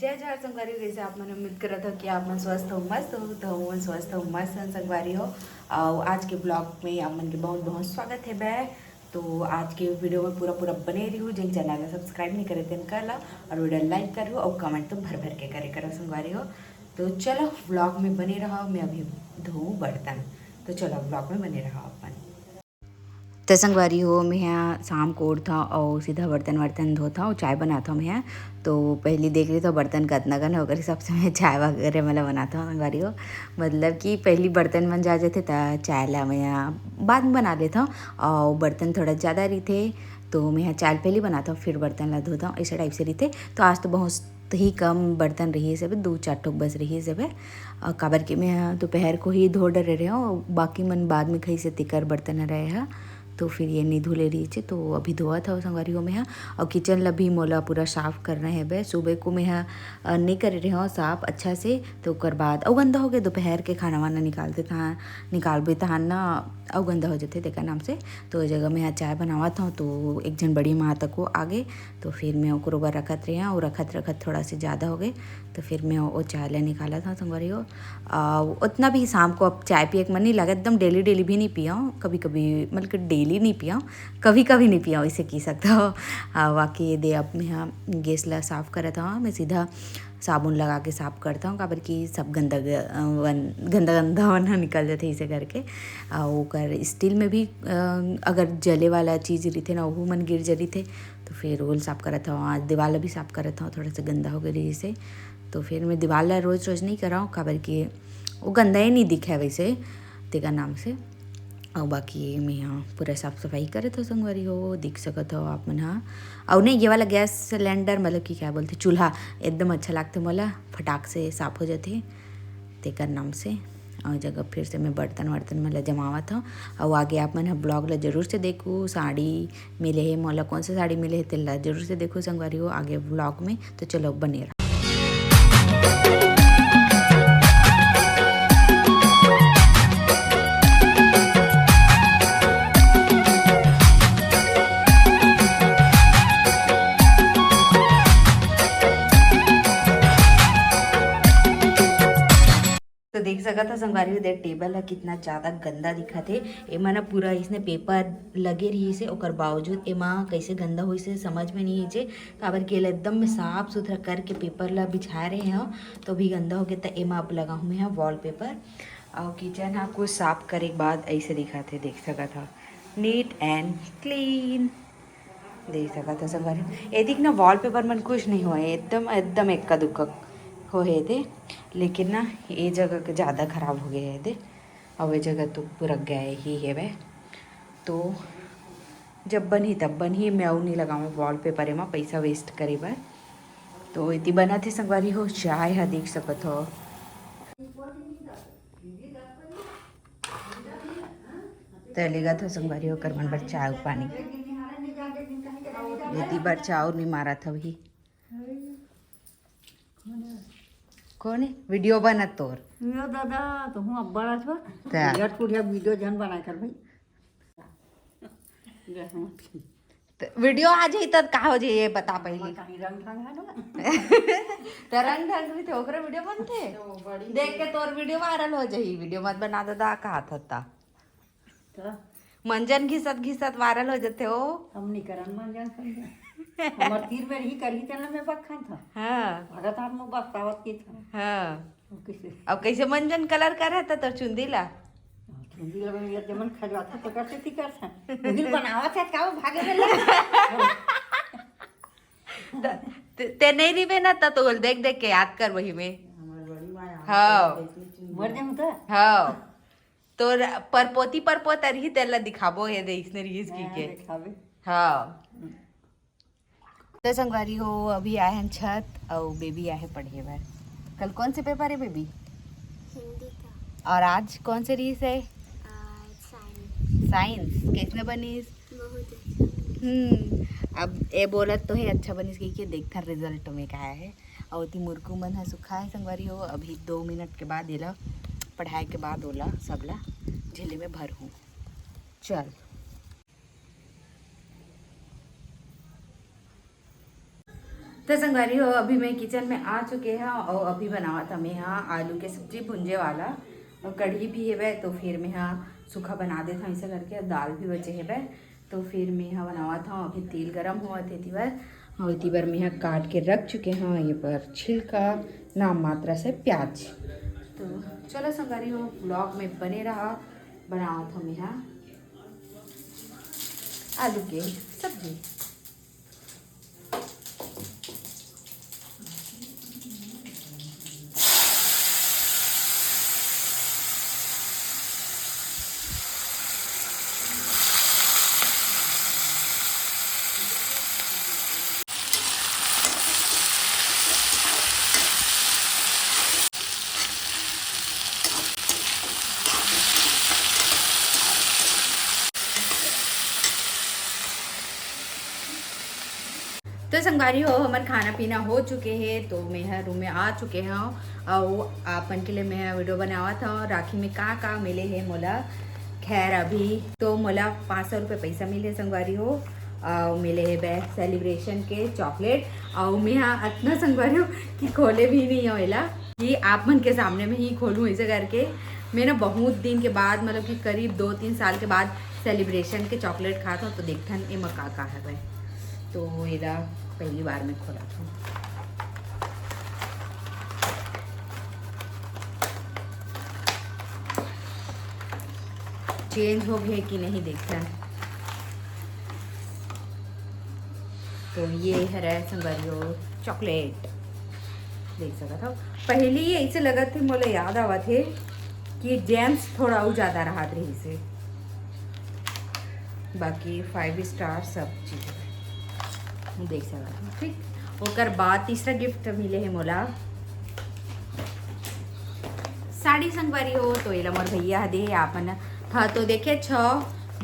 जय जय संगवारी जैसे आप मैंने उम्मीद करा था कि आप मन स्वस्थ हो मस्त हो तो मन स्वस्थ हो मस्त संगवारी हो। आज के ब्लॉग में आप मन के बहुत बहुत स्वागत है बै। तो आज के वीडियो में पूरा पूरा बने रही हूँ। जिन चैनल को सब्सक्राइब नहीं करे तेन कर ला और वीडियो लाइक करो और कमेंट तो भर भर के करे करो संगवारी हो। तो चलो ब्लॉग में बने रहो। मैं अभी धोऊँ बर्तन, तो चलो ब्लॉग में बने रहो अपन। तो संगवारी हो मैं यहाँ शाम को उठता और सीधा बर्तन वर्तन धोता और चाय बनाता हूँ मैं यहाँ। तो पहले देख रही तो बर्तन कतना गन होकर हिसाब से मैं चाय वगैरह मतलब बनाता हूँ संगवारी हो। मतलब कि पहली बर्तन बन जा जाते तो चाय ला मैं यहाँ बाद में बना लेता हूँ और बर्तन थोड़ा ज़्यादा रही थे तो मैं यहाँ चाय पहले बनाता हूँ फिर बर्तन ला धोता हूँ, ऐसे टाइप से रही थे। तो आज तो बहुत ही कम बर्तन रही है सब, 2-4 ठोक बस रही है सब है। काबर के मैं दोपहर को ही धो डरे रहे हूँ, बाकी मन बाद में कहीं से तिकर बर्तन रहे हैं तो फिर ये नहीं धुले रही थे। तो अभी धोआ था संगवारी हो मैं यहाँ। और किचन ला भी मोला पूरा साफ़ करना है बे। सुबह को मैं यहाँ नहीं कर रही हूँ साफ़ अच्छा से, तो कर बाद और गंदा हो गया। दोपहर के खाना वाना निकालबे तहान ना और गंदा हो जाते देखा नाम से। तो जगह में यहाँ चाय बनावा था तो एक जन बड़ी माँ तक वो आ गए तो फिर मैं ओकरो बर रखत रही और रखत थोड़ा से ज़्यादा हो गए तो फिर मैं वो चाय ला निकाला था संगवारी हो। उतना भी शाम को अब चाय पिए मन नहीं लगा, एकदम डेली डेली भी नहीं पिया हूँ, कभी कभी मतलब कि डेली नहीं पिया हूँ, कभी कभी नहीं पिया हूँ, इसे की सकता हो। बाकी ये दे अब मैं यहाँ गैस ला साफ़ करा था, मैं सीधा साबुन लगा के साफ़ करता हूँ काबर कि सब गंदा गंदा वना निकल जाते इसे करके। वो कर स्टील में भी अगर जले वाला चीज़ रही थे ना वो मन गिर जरी थे तो फिर वो साफ़ करा था। आज दीवार भी साफ़ करा था, थोड़ा सा गंदा हो गई इसे। तो फिर मैं दीवार ला रोज़ रोज़ नहीं कराऊँ काबर कि वो गंदा ही नहीं दिखा वैसे तेका नाम से। और बाकी मैं यहाँ पूरा साफ़ सफाई करे तो संगवारी हो दिख सकत हो आप मन। हाँ और नहीं ये वाला गैस सिलेंडर मतलब कि क्या बोलते चूल्हा एकदम अच्छा लगता मोला, फटाक से साफ़ हो जाते तेकर नाम से। और जगह फिर से मैं बर्तन वर्तन मतलब जमावा था। और आगे आप मन ब्लॉग ला जरूर से देखो, साड़ी मिले है मोला कौन सा साड़ी मिले है तेला जरूर से देखो संगवारी हो आगे ब्लॉग में। तो चलो बने रहो। तो देख सका था संगवारी हो टेबल है कितना ज़्यादा गंदा दिखा थे। एमा ना पूरा इसने पेपर लगे रही से ओकर बावजूद एमा कैसे गंदा हुई से समझ में नहीं है। काबर के एकदम साफ सुथरा करके पेपर ला बिछा रहे हैं तो भी गंदा हो गया। तो एमा अब लगा हूँ मैं वॉल पेपर और किचन हाँ कुछ साफ करे के बाद ऐसे दिखा थे, देख सका था नीट एंड क्लीन देख सका था संगवारी। ये दिख ना वॉल पेपर मन कुछ नहीं हुआ है, एकदम एकदम एक्का दुक्का हो है थे। लेकिन ना ये जगह के ज़्यादा ख़राब हो गए है थे और ये जगह तो पूरा गए ही है वह। तो जब बनी तब बनी, मैं और नहीं लगाऊँ वॉल पेपर में पैसा वेस्ट करे बार। तो इतनी बना थे संगवारी हो चाय है देख सकत हो। तलेगा था संगवारी हो कर मन बर चाय पानी इतनी बार चाय और नहीं मारा था वही कौन है वीडियो बना तोर यो दादा तो हूँ अब बड़ा छो ता। यार कुड़िया वीडियो जन बना कर भाई वीडियो आ जाई तब का हो जाई ये बता पहले। कहीं रंग ढंग है ना तो रंग ढंग भी थे ओकरे वीडियो बनते देख के तोर वीडियो वायरल हो जाई। वीडियो मत बना दे का था तो मंजन घिसत वायरल हो जाते हो। हम नहीं करन मान जान समझे हमर तीर में ही करी चलना में बखा था हाँ भगत हाथ में बखतावत की था हाँ। वो किसे अब कैसे मंजन कलर कर है तो चुंदी ला हिंदी लगे ये जमन खजवा था तो करते थी कर था हिल बनावा था का भागे में लग ते नहीं रिबे ना तो देख देख के याद कर वही में। हमर बड़ी माया हाँ मर जाऊं तो हाँ तो परपोती रही तेला दिखाबो है दे इसने रील्स की के। दिखावे हाँ तो संगवारी हो अभी आए हैं छत और बेबी आए हैं पढ़े बार। कल कौन से पेपर है बेबी? हिंदी का। और आज कौन से रीस है? साइंस कैसने बनीस? बहुत अच्छा। अब ये बोलत तो है अच्छा बनीस की देखता रिजल्ट में क्या है। और ती मुर्कू मन है सुखा है संगवारी हो। अभी 2 मिनट के बाद ये पढ़ाई के बाद ओला सबला झेले में भर हूँ। चल तो संगवारी हो अभी मैं किचन में आ चुके हैं और अभी बनावा था मैं यहाँ आलू के सब्जी भुंजे वाला और कढ़ी भी है वह, तो फिर मैं यहाँ सूखा बना देता हूँ ऐसे करके, दाल भी बचे है वह, तो फिर मैं यहाँ बनावा था। अभी तेल गरम हुआ थे तीवर और तीवर में यहाँ काट के रख चुके हैं ये पर छिलका नाम मात्रा से प्याज। तो चलो संगवारी हो ब्लॉग में बने रहा। बनावा था मैं यहाँ आलू के सब्जी। तो संगवारी हो हमारे खाना पीना हो चुके हैं, तो मैं रूम में आ चुके हैं और आपन के लिए मैं वीडियो बनावा था। राखी में का मिले है मोला, खैर अभी तो मोला 500 रुपये पैसा मिले संगवारी हो और मिले है बैग सेलिब्रेशन के चॉकलेट। और मैं यहाँ इतना संगवारी हो कि खोले भी नहीं हो एला कि आप मन के सामने में ही खोलूँ ऐसे करके। मैं ना बहुत दिन के बाद मतलब कि करीब 2-3 साल के बाद सेलिब्रेशन के चॉकलेट खाता हूँ, तो देखता ये मका का है भाई, तो एला पहली बार मैं खोला था। चेंज हो गए कि नहीं देखता है। तो ये है संगवारी चॉकलेट देख सका था। पहले ही ऐसे लगा थे मुझे याद आवा थे कि जेम्स थोड़ा ज़्यादा रहा रही से, बाकी 5 स्टार सब चीज़ देख सका। ठीक ओकर बाद तीसरा गिफ्ट मिले है मोला साड़ी संगवारी हो। तो एला मोर भैया दे आपन हाँ, तो देखे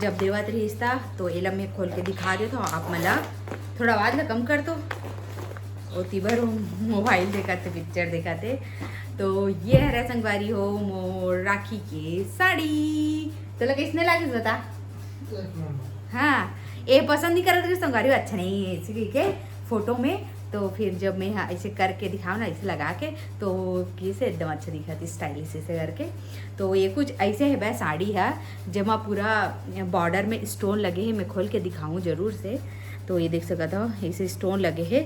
जब देवत रिश्ता तो एला मैं खोल के दिखा दे, तो आप मला थोड़ा आवाज़ ला कम कर दो। और तीबर मोबाइल दिखाते पिक्चर दिखाते। तो ये है संगवारी हो मोर राखी के साड़ी। तो लगे इसने लागे बता हाँ ये पसंद नहीं कर रहे संगवारी हो, अच्छा नहीं है इसी के फोटो में। तो फिर जब मैं ऐसे करके दिखाऊँ ना ऐसे लगा के, तो कैसे एकदम अच्छा दिखा थी स्टाइलिश ऐसे करके। तो ये कुछ ऐसे है वह साड़ी है जमा पूरा बॉर्डर में स्टोन लगे हैं, मैं खोल के दिखाऊँ ज़रूर से। तो ये देख सका था ऐसे स्टोन लगे हैं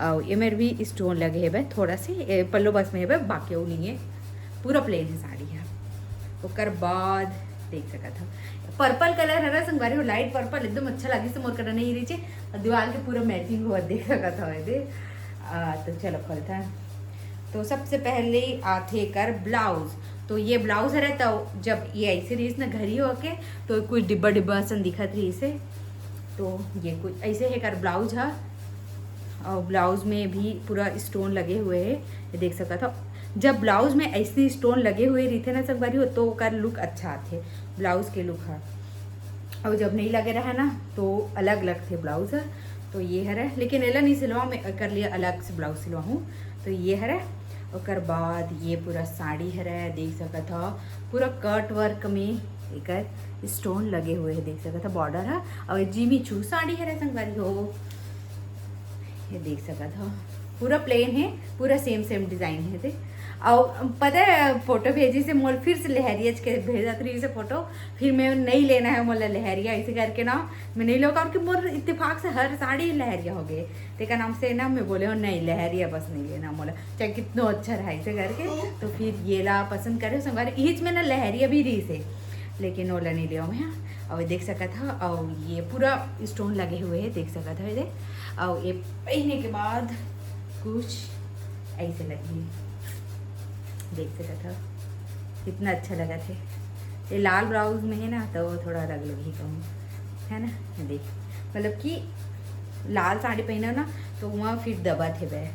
और ये मेरे भी स्टोन लगे हैं वह, थोड़ा से पल्लो बस में है वह, बाकी वो नहीं है, पूरा प्लेन है साड़ी है। उसके बाद देख सका था पर्पल कलर है ना संगवारी हो, लाइट पर्पल एकदम अच्छा लगी से मोर करना नहीं रही और दीवार के पूरा मैचिंग हुआ देख सका था वैसे। तो चलो खोलता है। तो सबसे पहले आते कर ब्लाउज। तो ये ब्लाउज है तो जब ये ऐसे रही ना घरी होके तो कुछ डिब्बा डिब्बा सन दिखत रही इसे। तो ये कुछ ऐसे है कर ब्लाउज है और ब्लाउज में भी पूरा स्टोन लगे हुए है, ये देख सका था। जब ब्लाउज में ऐसे स्टोन लगे हुए रहते ना संगवारी हो तो का लुक अच्छा आते, ब्लाउज के लुक है। और जब नहीं लगे रहा ना तो अलग अलग थे ब्लाउज है। तो ये है लेकिन एला नहीं सिलवा, मैं कर लिया अलग से ब्लाउज सिलवा हूँ। तो ये है और बाद ये पूरा साड़ी है देख सका था, पूरा कट वर्क में एक स्टोन लगे हुए है देख सका था, बॉर्डर है और जिमी चू साड़ी है संगवारी हो, ये देख सका था पूरा प्लेन है, पूरा सेम डिजाइन है थे। और पता है फोटो भेजी से मोल फिर से लहरिया के भेजा थी से फोटो, फिर मैं नहीं लेना है मोला लहरिया ऐसे करके ना मैं नहीं लूँगा, क्योंकि मोर इत्तेफाक से हर साड़ी लहरिया हो गए तेका नाम से ना मैं बोले नहीं लहरिया बस नहीं लेना मोला, चाहे कितना अच्छा रहा ऐसे करके। तो फिर ये ला पसंद करे संगवारी ईच में ना लहरिया भी रही से, लेकिन ओला नहीं लिया मैं। और देख सका था और ये पूरा स्टोन लगे हुए हैं देख सका था ये। और ये पहनने के बाद कुछ ऐसे लगी देख सका था, कितना अच्छा लगा थे। ये लाल ब्लाउज में है ना तो थोड़ा अलग लगी कहूँ है ना, देख मतलब कि लाल साड़ी पहना ना तो वहाँ फिर दबा थे वह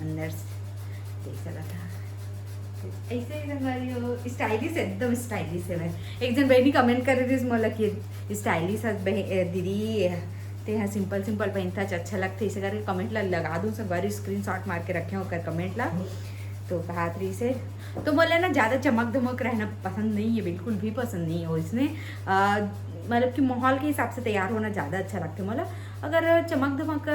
अंदर से देख सका था। ऐसे ही हमारी वो स्टाइलिश एकदम स्टाइलिश है। मैं एक जन बहनी कमेंट कर रही थी मतलब कि स्टाइलिश दीदी ते यहाँ सिंपल पहनता अच्छा लगता है, इसे करके कमेंट लगा दूँ सब बार स्क्रीनशॉट मार के रखे होकर कमेंट ला। तो कहा थी से तो बोले ना ज़्यादा चमक धमक रहना पसंद नहीं है, बिल्कुल भी पसंद नहीं है। और इसने मतलब कि माहौल के हिसाब से तैयार होना ज़्यादा अच्छा लगता है। मतलब अगर चमक धमक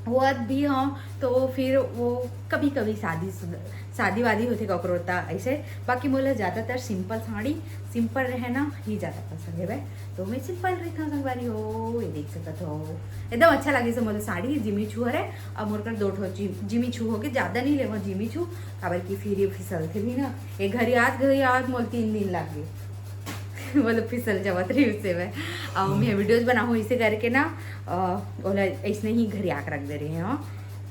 वो भी हाँ तो फिर वो कभी कभी शादी वादी होती ककरोता ऐसे। बाकी मोला ज़्यादातर सिंपल साड़ी सिंपल रहना ही ज़्यादा पसंद है भाई। तो मैं सिंपल रही था संगवारी हो, ये देख सकते हो एकदम अच्छा लगे से मोला साड़ी जिमी छू है। अब मोर कर 2 ठो जिमी छू हो के ज़्यादा नहीं ले जिमी छू काबर की फिर ये फिसलते भी ना। एक घड़ी आज मोल 3 दिन लग गए मतलब फिसल जावत रही उससे मैं मैं वीडियोज़ बनाऊँ इसे करके ना ओला ऐसे ही घर आकर रख दे रही हैं।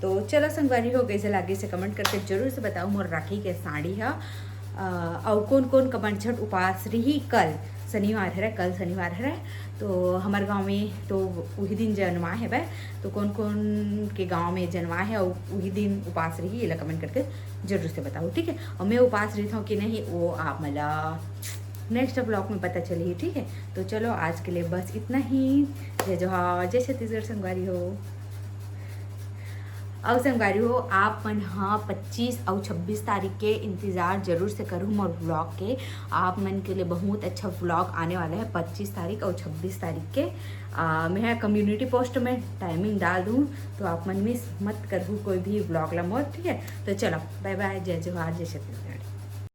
तो चलो संगवारी हो कैसे लगे से कमेंट करके जरूर से बताओ। मोर राखी के साड़ी है और कौन कौन कमर छठ उपास रही कल शनिवार है, कल शनिवार है। तो हमारे गांव में तो वही दिन जन्मा है भाई। तो कौन कौन के गांव में जन्मा है और वही दिन उपास रही ये कमेंट करके जरूर से बताओ, ठीक है। और मैं उपास रही हूँ कि नहीं वो आप मला नेक्स्ट ब्लॉग में पता चलिए, ठीक है। तो चलो आज के लिए बस इतना ही। जय जोहार, जय छत्तीसगढ़ संगवारी हो। और संगवारी हो आप मन हाँ 25 और 26 तारीख के इंतज़ार जरूर से करूँ मोर व्लॉग के। आप मन के लिए बहुत अच्छा व्लॉग आने वाला है 25 तारीख और 26 तारीख के। मैं कम्युनिटी पोस्ट में टाइमिंग डाल दूँ तो आप मन मिस मत करूँ कोई भी व्लॉग ला मोर, ठीक है। तो चलो बाय बाय, जय जोहार, जय छत्तीसगढ़।